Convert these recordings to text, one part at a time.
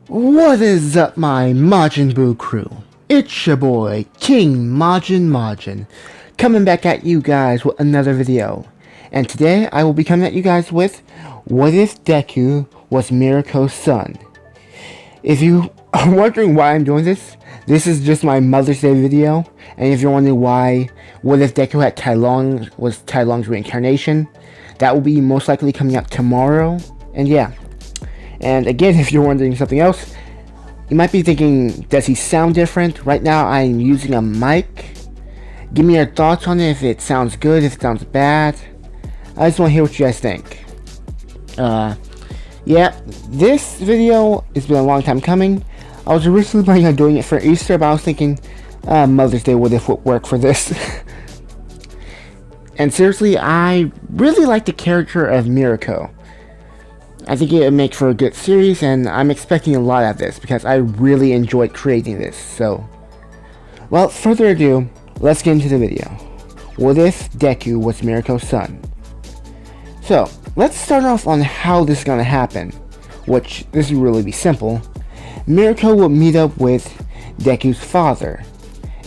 What is up, my Majin Buu crew? It's your boy, King Majin, coming back at you guys with another video. And today, I will be coming at you guys with, what if Deku was Miruko's son? If you are wondering why I'm doing this is just my Mother's Day video. And if you're wondering why, what if Deku had was Tai Long's reincarnation, that will be most likely coming out tomorrow. And yeah. And again, if you're wondering something else, you might be thinking, does he sound different? Right now, I'm using a mic. Give me your thoughts on it, if it sounds good, if it sounds bad. I just want to hear what you guys think. Yeah, this video has been a long time coming. I was originally planning on doing it for Easter, but I was thinking, Mother's Day would work for this. And seriously, I really like the character of Miruko. I think it would make for a good series, and I'm expecting a lot of this because I really enjoyed creating this. So, without further ado, let's get into the video. What if Deku was Miruko's son? So, let's start off on how this is going to happen, which this will really be simple. Miruko will meet up with Deku's father,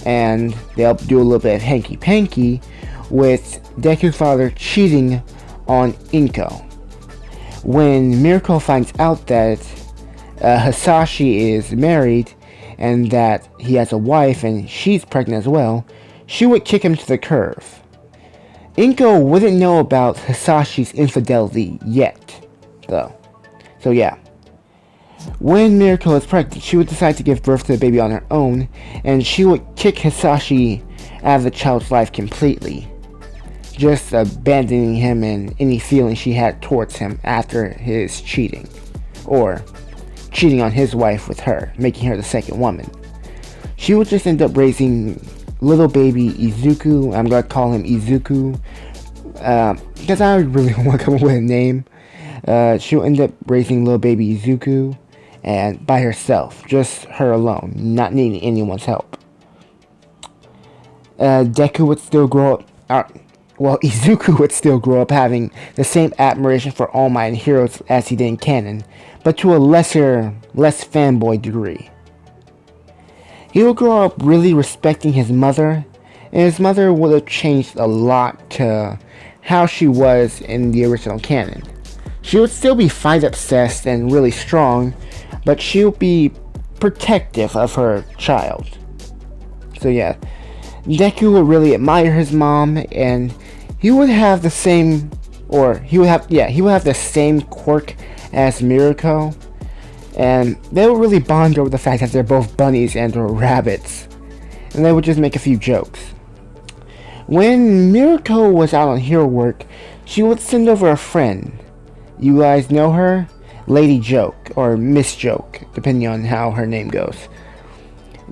and they'll do a little bit of hanky-panky with Deku's father cheating on Inko. When Miruko finds out that Hisashi is married and that he has a wife and she's pregnant as well, she would kick him to the curb. Inko wouldn't know about Hisashi's infidelity yet, though. So yeah. When Miruko is pregnant, she would decide to give birth to the baby on her own, and she would kick Hisashi out of the child's life completely, just abandoning him and any feeling she had towards him after his cheating, or cheating on his wife with her, making her the second woman. She would just end up raising little baby Izuku. I'm going to call him Izuku, because I really want to come up with a name. She'll end up raising little baby Izuku, and by herself, just her alone, not needing anyone's help. Deku would still grow up, Izuku would still grow up having the same admiration for All Might and heroes as he did in canon, but to a less fanboy degree. He would grow up really respecting his mother, and his mother would have changed a lot to how she was in the original canon. She would still be fight obsessed and really strong, but she would be protective of her child. So yeah, Deku would really admire his mom, and he would have the same, he would have the same quirk as Miruko, and they would really bond over the fact that they're both bunnies and or rabbits, and they would just make a few jokes. When Miruko was out on hero work, she would send over a friend. You guys know her? Lady Joke, or Miss Joke, depending on how her name goes.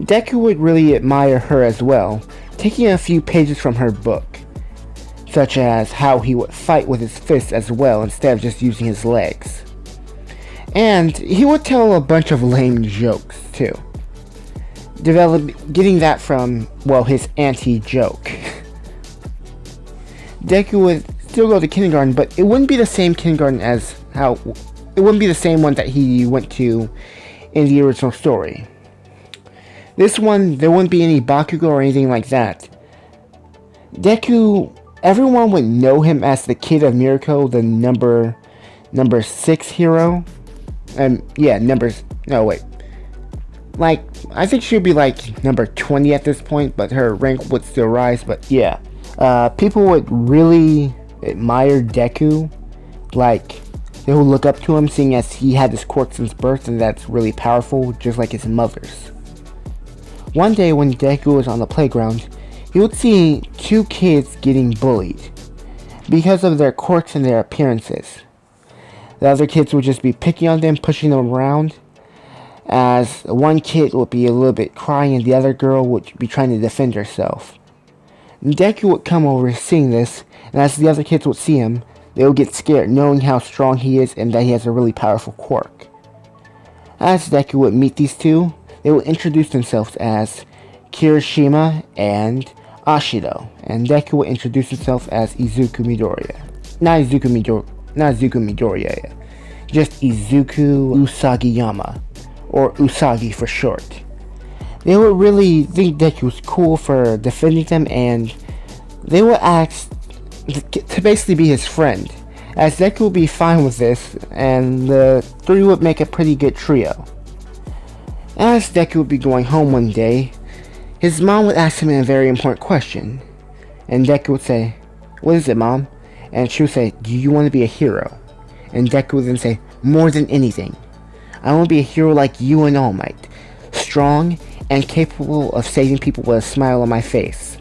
Deku would really admire her as well, taking a few pages from her book, such as how he would fight with his fists as well instead of just using his legs. And he would tell a bunch of lame jokes too, getting that from, his anti-joke. Deku would still go to kindergarten, but it wouldn't be the same kindergarten it wouldn't be the same one that he went to in the original story. This one, there wouldn't be any Bakugo or anything like that. Deku, everyone would know him as the kid of Miruko, the number 6 hero. I think she'd be like number 20 at this point, but her rank would still rise, but yeah. People would really admire Deku, they would look up to him, seeing as he had this quirk since birth, and that's really powerful, just like his mother's. One day when Deku was on the playground, he would see 2 kids getting bullied because of their quirks and their appearances. The other kids would just be picking on them, pushing them around, as one kid would be a little bit crying and the other girl would be trying to defend herself. Deku would come over seeing this, and as the other kids would see him, they would get scared knowing how strong he is and that he has a really powerful quirk. As Deku would meet these two, they will introduce themselves as Kirishima and Ashido, and Deku will introduce himself as Izuku Midoriya. Not Izuku Midoriya, just Izuku Usagiyama, or Usagi for short. They would really think Deku was cool for defending them, and they would ask to basically be his friend, as Deku would be fine with this, and the three would make a pretty good trio. As Deku would be going home one day, his mom would ask him a very important question, and Deku would say, "What is it, Mom?" And she would say, "Do you want to be a hero?" And Deku would then say, "More than anything, I want to be a hero like you and All Might, strong and capable of saving people with a smile on my face."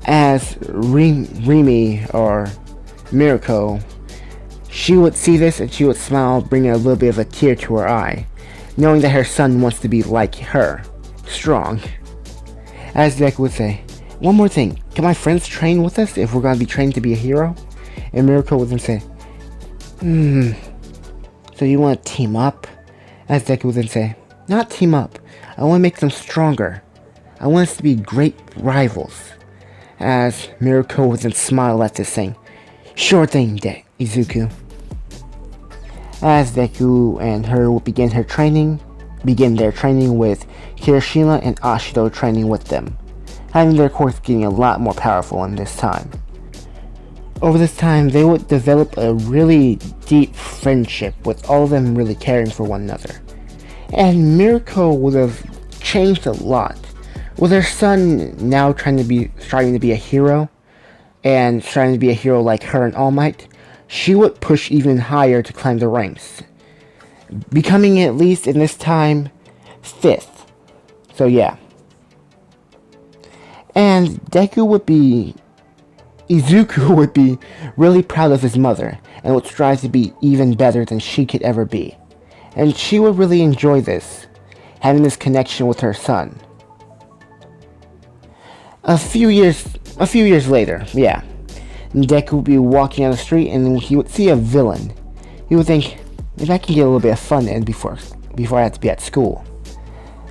As Rimi, or Miruko, she would see this and she would smile, bringing a little bit of a tear to her eye, knowing that her son wants to be like her, strong. As Deku would say, "One more thing, can my friends train with us if we're going to be trained to be a hero?" And Miruko would then say, "So you want to team up?" As Deku would then say, "Not team up, I want to make them stronger. I want us to be great rivals." As Miruko would then smile at this, saying, "Sure thing, Izuku." As Deku and her would begin their training with Kirishima and Ashido training with them, having their course getting a lot more powerful in this time. Over this time, they would develop a really deep friendship, with all of them really caring for one another. And Miruko would have changed a lot, with her son now striving to be a hero, and trying to be a hero like her and All Might. She would push even higher to climb the ranks, becoming, at least in this time, 5th. So yeah. And Izuku would be really proud of his mother, and would strive to be even better than she could ever be. And she would really enjoy this, having this connection with her son. A few years later, yeah, Deku would be walking on the street and he would see a villain. He would think, maybe I can get a little bit of fun in before I have to be at school.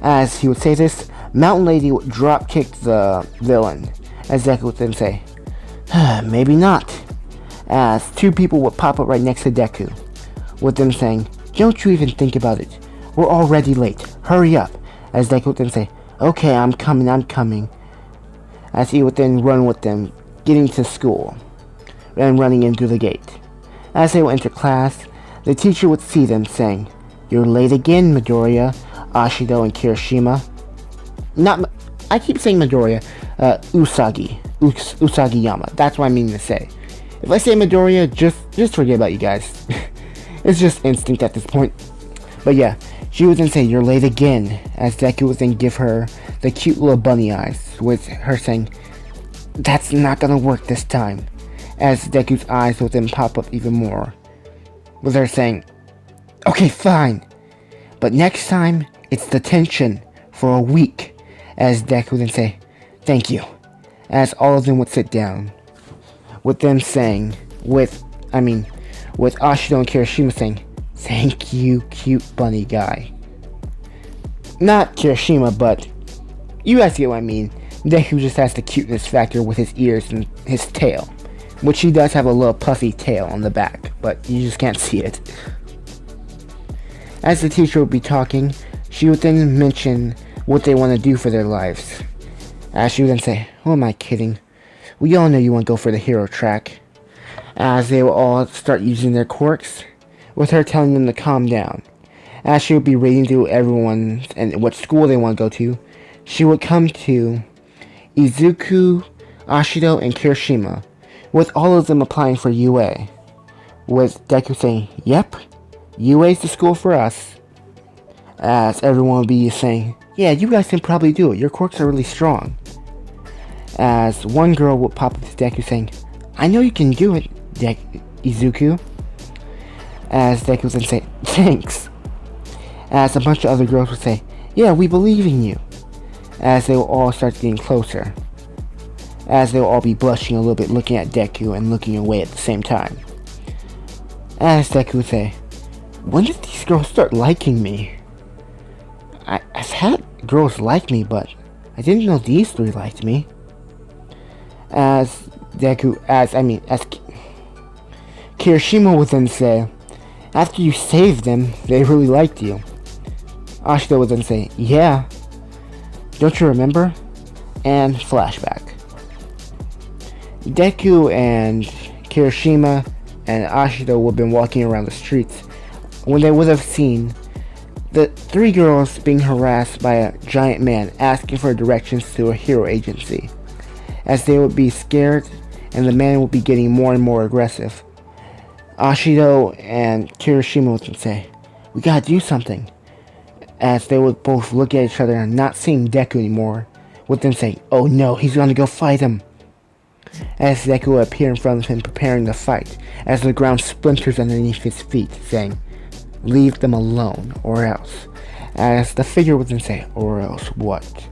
As he would say this, Mountain Lady would drop kick the villain, as Deku would then say, "Maybe not." As two people would pop up right next to Deku, with them saying, "Don't you even think about it. We're already late. Hurry up." As Deku would then say, "Okay, I'm coming." As he would then run with them, getting to school, and running in through the gate. As they would enter class, the teacher would see them, saying, "You're late again, Midoriya, Ashido, and Kirishima." I keep saying Midoriya, Usagi-yama. That's what I mean to say. If I say Midoriya, just forget about you guys. It's just instinct at this point. But yeah, she would then say, "You're late again," as Deku would then give her the cute little bunny eyes, with her saying, "That's not gonna work this time," as Deku's eyes would then pop up even more, with her saying, "Okay, fine, but next time, it's detention for a week," as Deku would then say, "Thank you," as all of them would sit down, with them saying, with Ashido and Kirishima saying, "Thank you, cute bunny guy." Not Kirishima, but you guys get what I mean. Deku just has the cuteness factor with his ears and his tail, which he does have a little puffy tail on the back, but you just can't see it. As the teacher would be talking, she would then mention what they want to do for their lives. As she would then say, "Who am I kidding? We all know you want to go for the hero track." As they will all start using their quirks, with her telling them to calm down. As she would be reading through everyone and what school they want to go to, she would come to Izuku, Ashido, and Kirishima, with all of them applying for UA, with Deku saying, "Yep, UA's the school for us." As everyone would be saying, "Yeah, you guys can probably do it, your quirks are really strong." As one girl would pop up to Deku saying, "I know you can do it, Izuku." As Deku would then say, "Thanks." As a bunch of other girls would say, "Yeah, we believe in you." As they will all start getting closer. As they will all be blushing a little bit, looking at Deku and looking away at the same time. As Deku would say, "When did these girls start liking me? I've had girls like me, but I didn't know these three liked me." As Kirishima would then say, "After you saved them, they really liked you." Ashito would then say, yeah, don't you remember? And flashback. Deku and Kirishima and Ashito would have been walking around the streets when they would have seen the three girls being harassed by a giant man asking for directions to a hero agency, as they would be scared and the man would be getting more and more aggressive. Ashito and Kirishima would say, we gotta do something, as they would both look at each other and not seeing Deku anymore, would then say, oh no, he's gonna go fight him. As Deku would appear in front of him preparing to fight, as the ground splinters underneath his feet, saying, leave them alone, or else. As the figure would then say, or else what?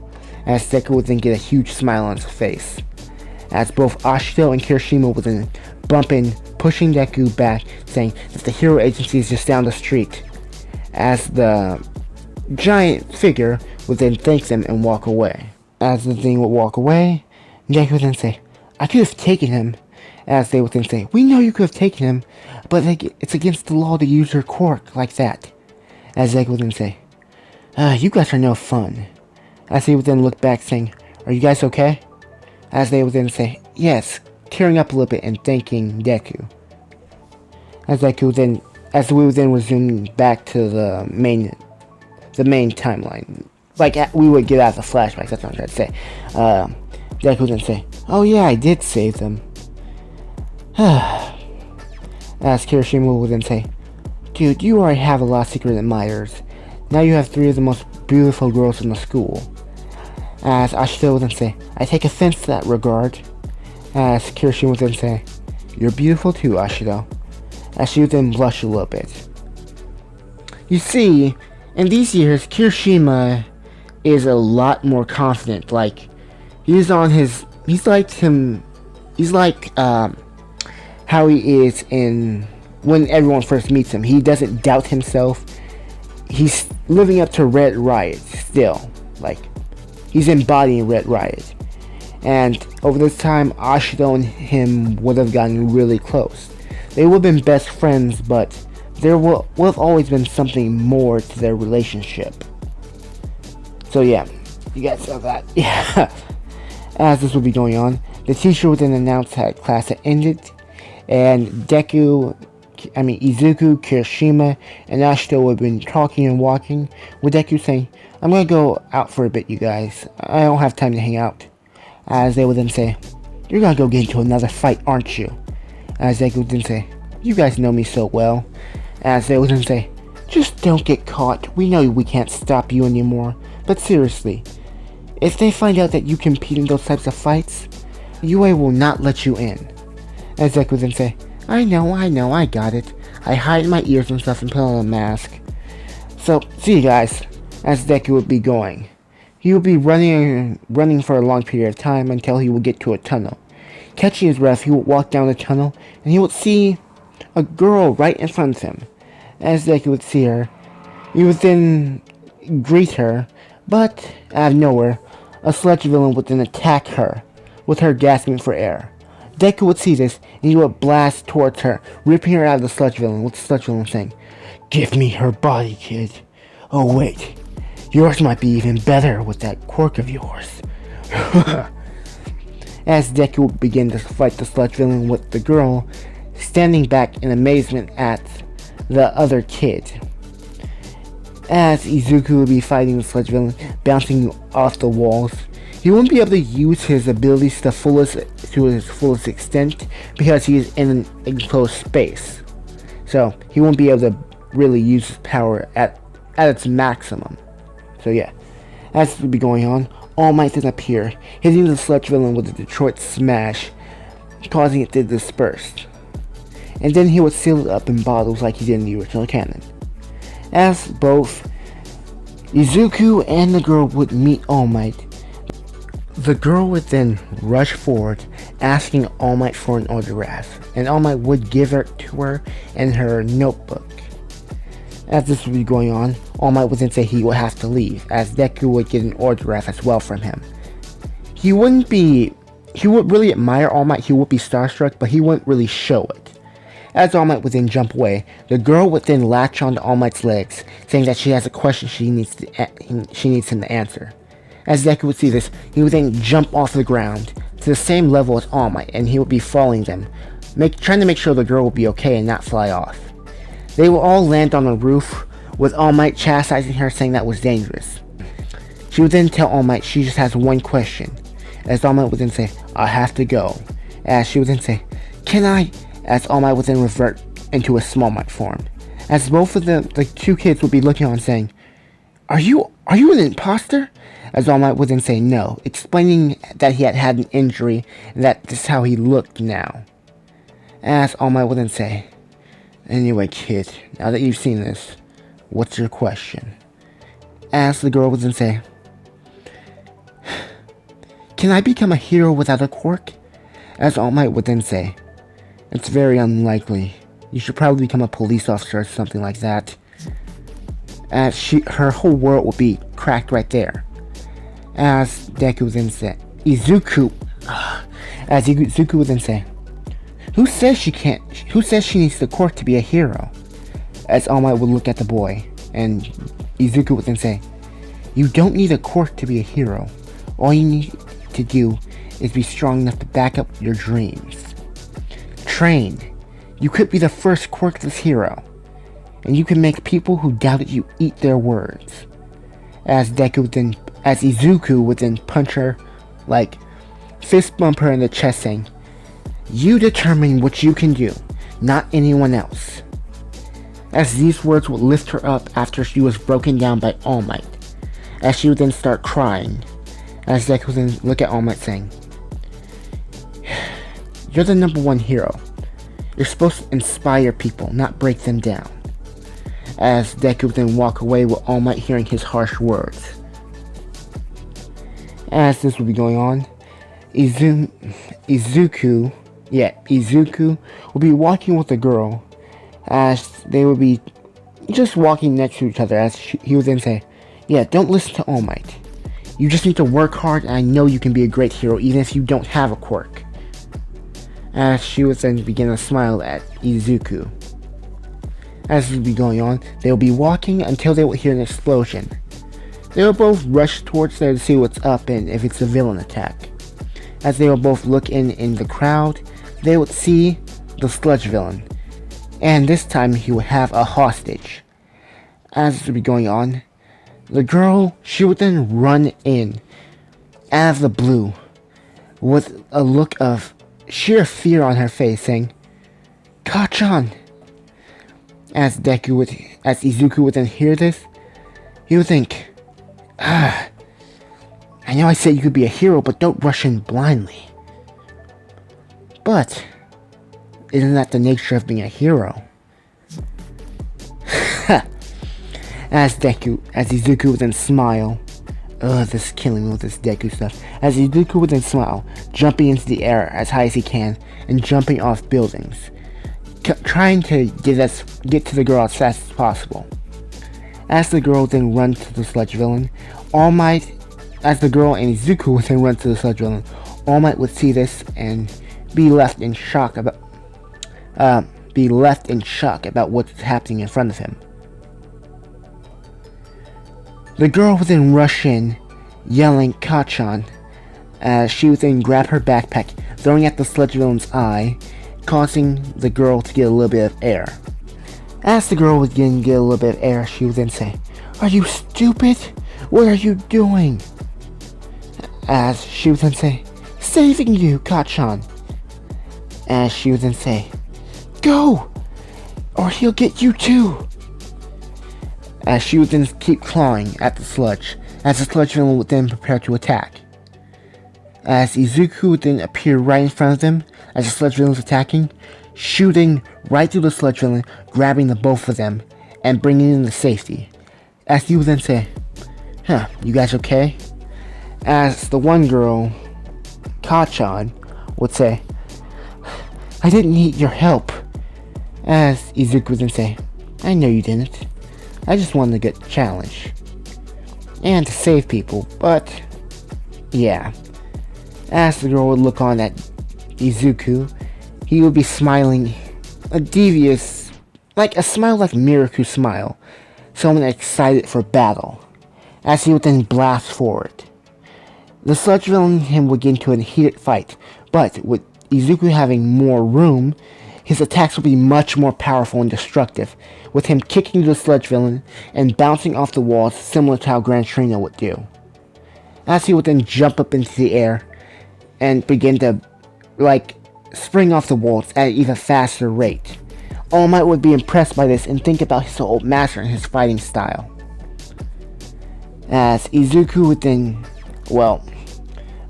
As Deku would then get a huge smile on his face. As both Ashito and Kirishima would then bump in, pushing Deku back, saying that the hero agency is just down the street. As the giant figure would then thank them and walk away. As the thing would walk away, Deku would then say, I could have taken him. As they would then say, we know you could have taken him, but it's against the law to use your quirk like that. As Deku would then say, you guys are no fun. As he would then look back saying, are you guys okay? As they would then say, yes, tearing up a little bit and thanking Deku. As we would then resume back to the main timeline. Like, we would get out of the flashbacks, that's what I'm trying to say. Deku would then say, oh yeah, I did save them. As Kirishima would then say, dude, you already have a lot of secret admirers. Now you have 3 of the most beautiful girls in the school. As Ashito would then say, I take offense to that regard. As Kirishima would then say, you're beautiful too, Ashito. As she would then blush a little bit. You see, in these years, Kirishima is a lot more confident. Like, he's like how he is when everyone first meets him. He doesn't doubt himself. He's living up to Red Riot still. Like, he's embodying Red Riot. And over this time, Ashito and him would have gotten really close. They would have been best friends, but there would have always been something more to their relationship. So yeah, you guys saw that. Yeah. As this would be going on, the teacher would then announce that class had ended, and Izuku, Kirishima, and Ashito would have been talking and walking, with Deku saying, I'm gonna go out for a bit, you guys. I don't have time to hang out. As they would then say, you're gonna go get into another fight, aren't you? As Deku would then say, you guys know me so well. As they would then say, just don't get caught. We know we can't stop you anymore. But seriously, if they find out that you compete in those types of fights, UA will not let you in. As Deku would then say, I know, I got it. I hide my ears and stuff and put on a mask. So, see you guys, as Deku would be going. He would be running for a long period of time until he would get to a tunnel. Catching his breath, he would walk down the tunnel, and he would see a girl right in front of him. As Deku would see her, he would then greet her, but out of nowhere, a Sludge villain would then attack her, with her gasping for air. Deku would see this, and he would blast towards her, ripping her out of the Sludge villain, with the Sludge villain saying, give me her body, kid. Oh wait, yours might be even better with that quirk of yours. As Deku would begin to fight the Sludge villain with the girl, standing back in amazement at the other kid. As Izuku would be fighting the Sludge villain, bouncing off the walls, he wouldn't be able to use his abilities to his fullest extent because he is in an enclosed space. So he won't be able to really use his power at its maximum. So yeah, as this would be going on, All Might then appear, hitting the Sludge villain with a Detroit Smash, causing it to disperse. And then he would seal it up in bottles like he did in the original canon. As both Izuku and the girl would meet All Might, the girl would then rush forward, asking All Might for an autograph, and All Might would give it to her in her notebook. As this would be going on, All Might would then say he would have to leave, as Deku would get an autograph as well from him. He would really admire All Might, he would be starstruck, but he wouldn't really show it. As All Might would then jump away, the girl would then latch onto All Might's legs, saying that she has a question she needs him to answer. As Deku would see this, he would then jump off the ground to the same level as All Might, and he would be following them, trying to make sure the girl will be okay and not fly off. They will all land on the roof, with All Might chastising her, saying that was dangerous. She would then tell All Might she just has one question, as All Might would then say, "I have to go." As she would then say, "Can I?" As All Might would then revert into a Small Might form. As both of the two kids would be looking on, saying, Are you an imposter?" As All Might would then say no, explaining that he had an injury and that this is how he looked now. As All Might would then say, "Anyway, kid, now that you've seen this, what's your question?" As the girl would then say, "Can I become a hero without a quirk?" As All Might would then say, "It's very unlikely. You should probably become a police officer or something like that." As her whole world would be cracked right there. As Deku would then say, Izuku would then say, Who says she needs the quirk to be a hero?" As All Might would look at the boy, and Izuku would then say, "You don't need a quirk to be a hero. All you need to do is be strong enough to back up your dreams. Train. You could be the first quirkless hero, and you can make people who doubted you eat their words." As Izuku would then punch her, fist bump her in the chest, saying, "You determine what you can do, not anyone else." As these words would lift her up after she was broken down by All Might, as she would then start crying, as Deku would then look at All Might, saying, "You're the #1 hero. You're supposed to inspire people, not break them down." As Deku would then walk away with All Might hearing his harsh words. As this would be going on, Izuku would be walking with the girl, as they would be just walking next to each other, as he would then say, "Yeah, don't listen to All Might. You just need to work hard, and I know you can be a great hero even if you don't have a quirk." As she would then begin to smile at Izuku. As this would be going on, they would be walking until they would hear an explosion. They would both rush towards there to see what's up and if it's a villain attack. As they would both look in the crowd, they would see the Sludge villain, and this time he would have a hostage. As this would be going on, the girl, she would then run in out of the blue with a look of sheer fear on her face, saying, "Kachan!" As Izuku would then hear this, he would think, I know I said you could be a hero, but don't rush in blindly." But isn't that the nature of being a hero? As Izuku would then smile. This is killing me with this Deku stuff. As Izuku would then smile, jumping into the air as high as he can, and jumping off buildings, trying to get to the girl as fast as possible. As the girl then runs to the Sludge villain, as the girl and Izuku would then run to the Sludge villain, All Might would see this and be left in shock about what's happening in front of him. The girl would then rush in, yelling "Kachan," as she would then grab her backpack, throwing at the Sludge villain's eye, causing the girl to get a little bit of air. As the girl would get a little bit of air, she would then say, "Are you stupid? What are you doing?" As she would then say, "Saving you, Kachan." As she would then say, "Go, or he'll get you too." As she would then keep clawing at the Sludge, as the Sludge villain would then prepare to attack. As Izuku would then appear right in front of them, as the Sludge villain was attacking, shooting right through the Sludge villain, grabbing the both of them, and bringing them to safety. As he would then say, "You guys okay?" As the one girl, Kachan, would say, "I didn't need your help." As Izuku would then say, "I know you didn't. I just wanted to get the challenge. And to save people, but yeah." As the girl would look on at Izuku, he would be smiling a devious, like a smile like Miruko's smile, someone excited for battle, as he would then blast forward. The Sludge villain and him would get into a heated fight, but with Izuku having more room, his attacks will be much more powerful and destructive, with him kicking the Sludge villain and bouncing off the walls similar to how Gran Torino would do. As he would then jump up into the air and begin to, spring off the walls at an even faster rate. All Might would be impressed by this and think about his old master and his fighting style. As Izuku would then,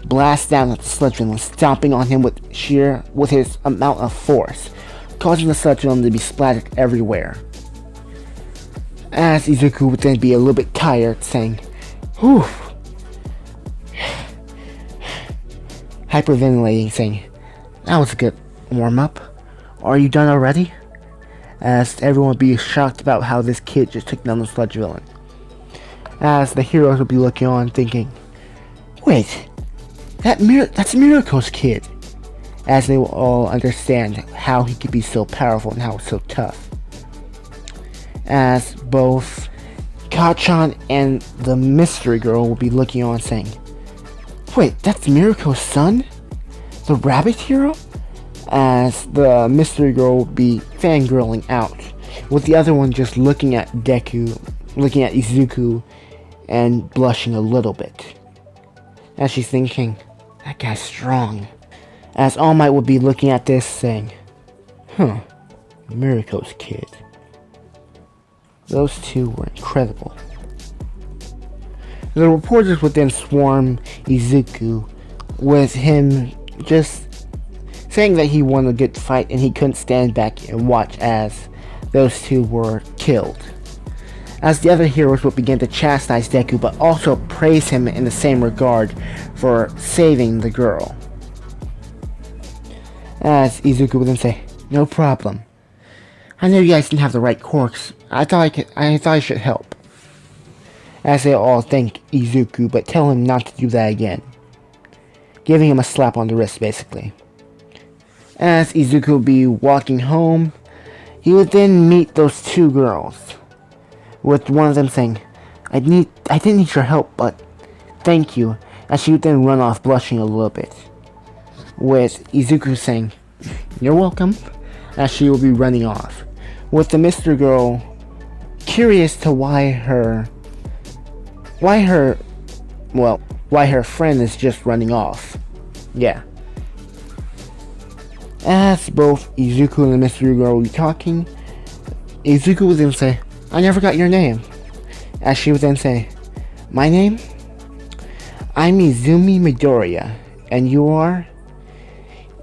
blast down at the Sludge villain, stomping on him with his amount of force, causing the Sludge villain to be splattered everywhere. As Izuku would then be a little bit tired, saying, "Whew," hyperventilating, saying, "That was a good warm-up. Are you done already?" As everyone would be shocked about how this kid just took down the Sludge villain. As the heroes would be looking on, thinking, "Wait, that's Miruko's kid," as they will all understand how he could be so powerful and how he's so tough. As both Kacchan and the mystery girl will be looking on, saying, "Wait, that's Miruko's son? The rabbit hero?" As the mystery girl will be fangirling out, with the other one just looking at Izuku, and blushing a little bit. As she's thinking, "That guy's strong." As All Might would be looking at this, saying, Miruko's kid. Those two were incredible. The reporters would then swarm Izuku, with him just saying that he won a good fight and he couldn't stand back and watch as those two were killed. As the other heroes would begin to chastise Deku, but also praise him in the same regard for saving the girl. As Izuku would then say, "No problem. I know you guys didn't have the right quirks. I thought I should help." As they all thank Izuku, but tell him not to do that again, giving him a slap on the wrist, basically. As Izuku would be walking home, he would then meet those two girls, with one of them saying, I didn't need your help, but thank you," as she would then run off blushing a little bit, with Izuku saying, "You're welcome," as she will be running off, with the mystery girl curious to why her friend is just running off. Yeah. As both Izuku and the mystery girl will be talking, Izuku would then say, "I never got your name." As she would then say, "My name? I'm Izumi Midoriya, and you are?"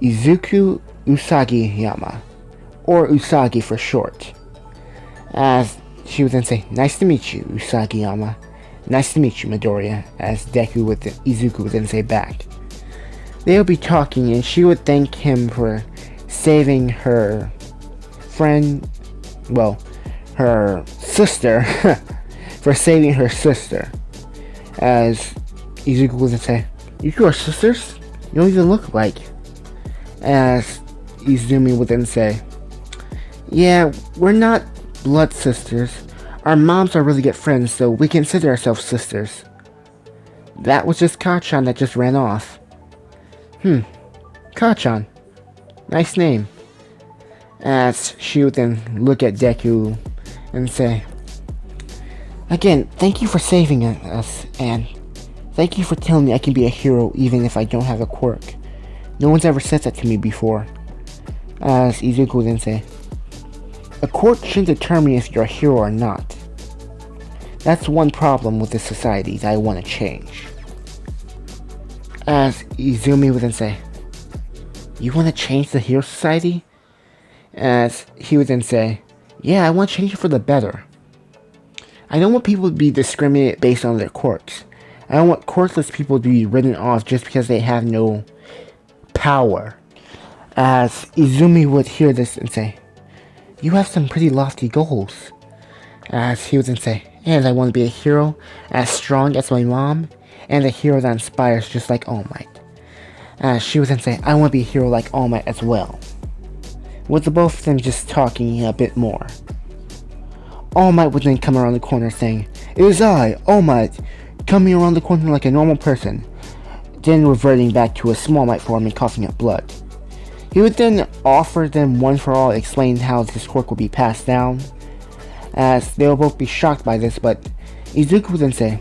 "Izuku Usagi-yama," or Usagi for short. As she would then say, "Nice to meet you, Usagi-yama." "Nice to meet you, Midoriya," as Izuku would then say back. They would be talking, and she would thank him for saving her her sister, for saving her sister. As Izuku would then say, "You two are sisters? You don't even look alike." As Izumi would then say, "Yeah, we're not blood sisters. Our moms are really good friends, so we consider ourselves sisters." That was just Kacchan that just ran off. Kacchan. Nice name. As she would then look at Deku and say, "Again, thank you for saving us, and thank you for telling me I can be a hero even if I don't have a quirk. No one's ever said that to me before." As Izuku would then say, "A quirk shouldn't determine if you're a hero or not. That's one problem with this society that I want to change." As Izumi would then say, "You want to change the hero society?" As he would then say, "Yeah, I want to change it for the better. I don't want people to be discriminated based on their quirks. I don't want quirkless people to be written off just because they have no power." As Izumi would hear this and say, "You have some pretty lofty goals." As he would then say, "And I want to be a hero as strong as my mom, and a hero that inspires just like All Might." As she would then say, "I want to be a hero like All Might as well." with the both of them just talking a bit more. All Might would then come around the corner saying, "It is I, All Might, coming around the corner like a normal person," then reverting back to a Small Might form and coughing up blood. He would then offer them one for all, explain how this quirk will be passed down, as they will both be shocked by this, but Izuku would then say,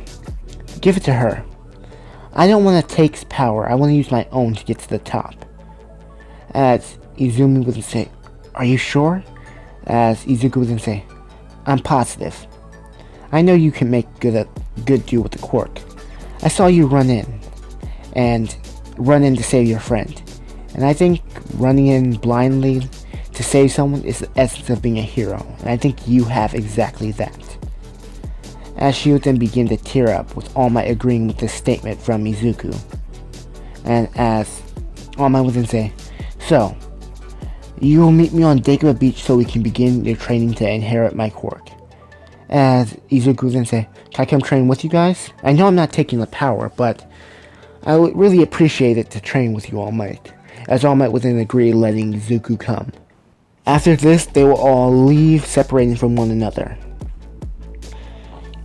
"Give it to her. I don't want to take power, I want to use my own to get to the top." As Izumi would then say, "Are you sure?" As Izuku would then say, "I'm positive. I know you can make a good deal with the quirk. I saw you run in to save your friend. And I think running in blindly to save someone is the essence of being a hero. And I think you have exactly that." As she would then begin to tear up, with All Might agreeing with this statement from Izuku. And as All Might would then say, "So, you will meet me on Deku Beach so we can begin your training to inherit my quirk." As Izuku would then say, "Can I come train with you guys? I know I'm not taking the power, but I would really appreciate it to train with you, All Might." As All Might would then agree, letting Izuku come. After this, they will all leave, separating from one another.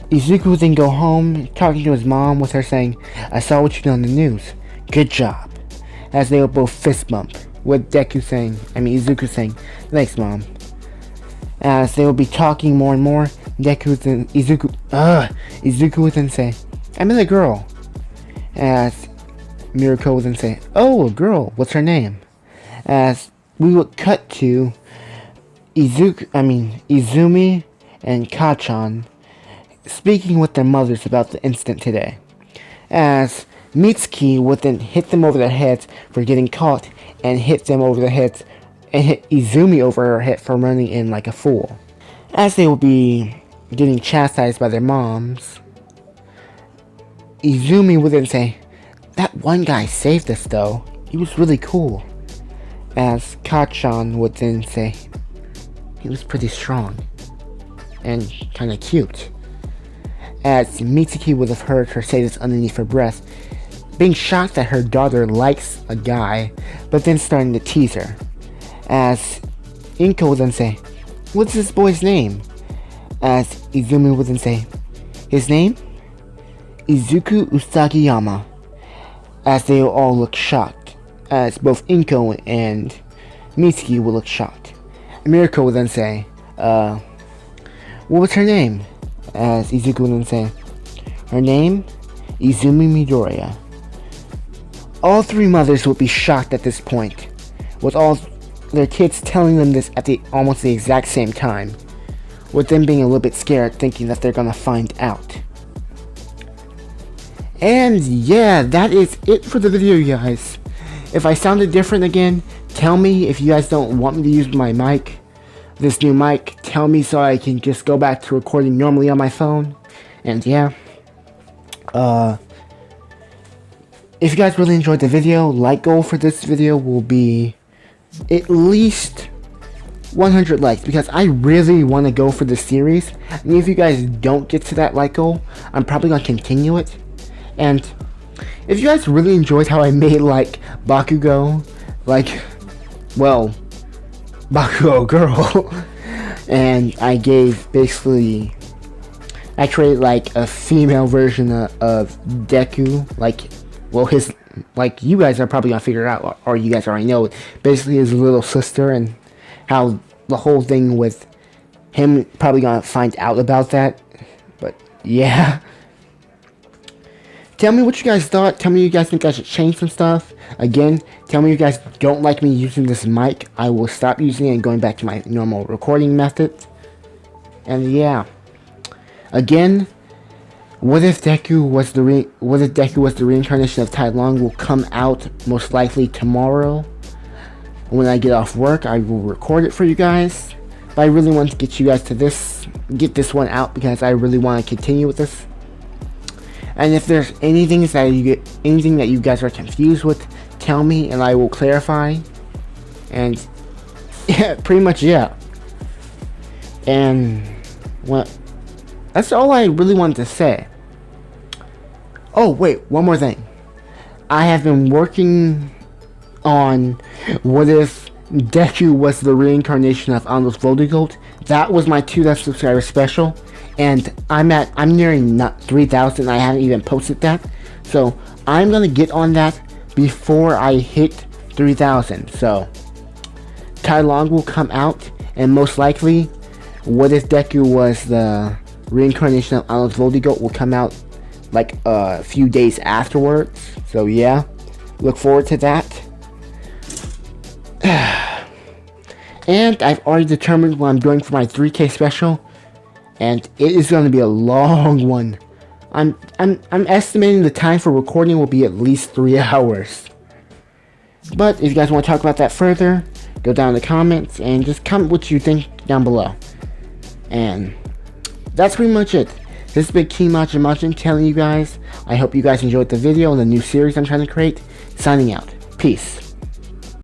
Izuku would then go home, talking to his mom, with her saying, "I saw what you did on the news. Good job." As they will both fist bump, with Izuku saying, "Thanks, Mom." As they will be talking more and more, Izuku would then say, "I met a girl." As Miruko would then say, "Oh, a girl, what's her name?" As we would cut to Izumi and Kachan speaking with their mothers about the incident today. As Mitsuki would then hit them over their heads for getting caught, and hit them over the heads, and hit Izumi over her head for running in like a fool. As they will be getting chastised by their moms, Izumi would then say, "That one guy saved us though. He was really cool." As Kachan would then say, "He was pretty strong and kinda cute." As Mitsuki would have heard her say this underneath her breath, being shocked that her daughter likes a guy, but then starting to tease her. As Inko would then say, "What's this boy's name?" As Izumi would then say, "His name? Izuku Usagiyama." As they all look shocked, as both Inko and Mitsuki will look shocked. Miruko would then say, "What was her name?" As Izuku would then say, "Her name? Izumi Midoriya." All three mothers would be shocked at this point, with all their kids telling them this at almost the exact same time, with them being a little bit scared, thinking that they're gonna find out. And yeah, that is it for the video, guys. If I sounded different again, tell me. If you guys don't want me to use my mic, this new mic, tell me so I can just go back to recording normally on my phone. And yeah, if you guys really enjoyed the video, like goal for this video will be at least 100 likes, because I really want to go for the series. And if you guys don't get to that like goal, I'm probably going to continue it. And if you guys really enjoyed how I made like Bakugo, Bakugo girl, and I created like a female version of Deku, you guys are probably gonna figure it out, or you guys already know, basically his little sister, and how the whole thing with him probably gonna find out about that. But yeah, tell me what you guys thought. Tell me you guys think I should change some stuff. Again, tell me you guys don't like me using this mic. I will stop using it and going back to my normal recording method. And yeah, again, What If Deku Was the Reincarnation of Tai Long will come out most likely tomorrow. When I get off work, I will record it for you guys. But I really want to get you guys to get this one out, because I really want to continue with this. And if there's anything that you guys are confused with, tell me and I will clarify. And yeah, pretty much, yeah. And that's all I really wanted to say. Oh wait, one more thing. I have been working on What If Deku was the reincarnation of Arnold's Voldigoat. That was my 2,000 subscriber special, and I'm nearing 3,000. I haven't even posted that, so I'm gonna get on that before I hit 3,000. So Tai Long will come out, and most likely, What If Deku was the reincarnation of Arnold's Voldigoat will come out like a few days afterwards. So yeah, look forward to that. And I've already determined what I'm doing for my 3K special, and it is going to be a long one. I'm estimating the time for recording will be at least 3 hours. But if you guys want to talk about that further, go down in the comments and just comment what you think down below. And that's pretty much it. This has been Kimajimajin telling you guys. I hope you guys enjoyed the video and the new series I'm trying to create. Signing out. Peace.